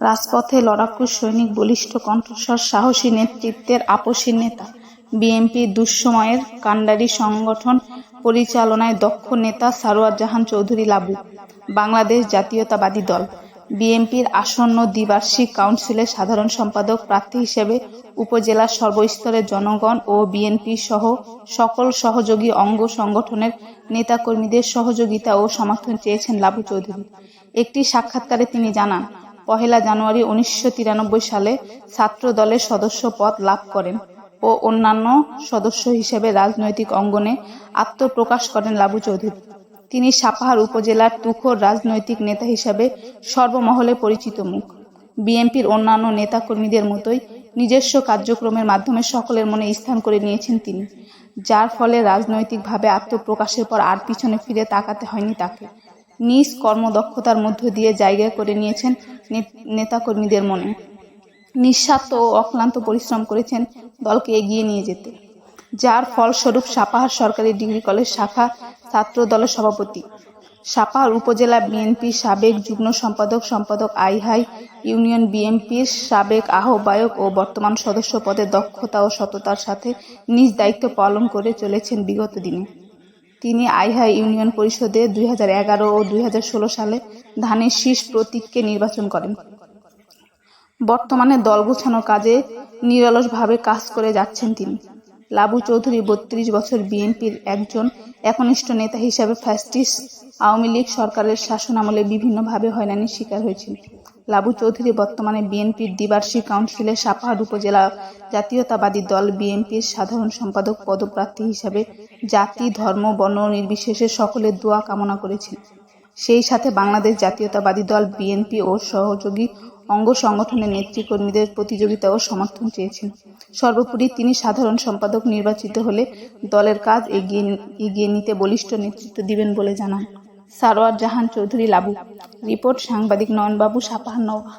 রাজপথে লড়াকু সৈনিক, বলিষ্ঠ কণ্ঠস্বর, সাহসী নেতৃত্বের আপসী নেতা। বিএনপির দুঃসময়ের কাণ্ডারি সংগঠন পরিচালনায় দক্ষ নেতা সারোয়ার জাহান চৌধুরী লাবু। বাংলাদেশ জাতীয়তাবাদী দল বিএনপির আসন্ন দ্বিবার্ষিক কাউন্সিলের সাধারণ সম্পাদক প্রার্থী হিসেবে উপজেলার সর্বস্তরের জনগণ ও বিএনপি সহ সকল সহযোগী অঙ্গ সংগঠনের নেতাকর্মীদের সহযোগিতা ও সমর্থন চেয়েছেন লাবু চৌধুরী। একটি সাক্ষাৎকারে তিনি জানান, 1 জানুয়ারি 1993 সালে ছাত্র দলের সদস্য পদ লাভ করেন ও অন্যান্য সদস্য হিসেবে রাজনৈতিক অঙ্গনে আত্মপ্রকাশ করেন লাবু চৌধুরী। তিনি সাপাহার উপজেলার তুখোর রাজনৈতিক নেতা হিসেবে সর্বমহলে পরিচিত মুখ। বিএনপির অন্যান্য নেতাকর্মীদের মতোই নিজস্ব কার্যক্রমের মাধ্যমে সকলের মনে স্থান করে নিয়েছেন তিনি, যার ফলে রাজনৈতিকভাবে আত্মপ্রকাশের পর আর পিছনে ফিরে তাকাতে হয়নি তাকে। নিজ কর্মদক্ষতার মধ্য দিয়ে জায়গা করে নিয়েছেন নেতাকর্মীদের মনে। নিঃস্বার্থ ও অক্লান্ত পরিশ্রম করেছেন দলকে এগিয়ে নিয়ে যেতে, যার ফলস্বরূপ সাপাহার সরকারি ডিগ্রি কলেজ শাখা ছাত্র দলের সভাপতি, সাপাহার উপজেলা বিএনপির সাবেক যুগ্ম সম্পাদক আইহাই ইউনিয়ন বিএনপির সাবেক আহ্বায়ক ও বর্তমান সদস্য পদে দক্ষতা ও সততার সাথে নিজ দায়িত্ব পালন করে চলেছেন বিগত দিনে। তিনি আইহাই ইউনিয়ন পরিষদে 2011 ও 2016 সালে ধানের শীষ প্রতীককে নির্বাচন করেন। বর্তমানে দল গোছানোর কাজে নিরলসভাবে কাজ করে যাচ্ছেন তিনি। লাবু চৌধুরী 32 বছর বিএনপির একজন একনিষ্ঠ নেতা হিসাবে ফ্যাসিস্ট আওয়ামী লীগ সরকারের শাসনামলে বিভিন্নভাবে হয়রানির শিকার হয়েছেন। লাবু চৌধুরী বর্তমানে বিএনপির দ্বিবার্ষিক কাউন্সিলে সাপাহার উপজেলা জাতীয়তাবাদী দল বিএনপির সাধারণ সম্পাদক পদপ্রার্থী হিসাবে জাতি, ধর্ম, বর্ণ নির্বিশেষে সকলের দোয়া কামনা করেছেন। সেই সাথে বাংলাদেশ জাতীয়তাবাদী দল বিএনপি ও সহযোগী অঙ্গ সংগঠনের নেতৃকর্মীদের প্রতিযোগিতা ও সমর্থন চেয়েছেন। সর্বোপরি তিনি সাধারণ সম্পাদক নির্বাচিত হলে দলের কাজ এগিয়ে নিতে বলিষ্ঠ নেতৃত্ব দিবেন বলে জানান সারোয়ার জাহান চৌধুরী লাবু। রিপোর্ট সাংবাদিক নয়নবাবু, সাপাহার নওগাঁ।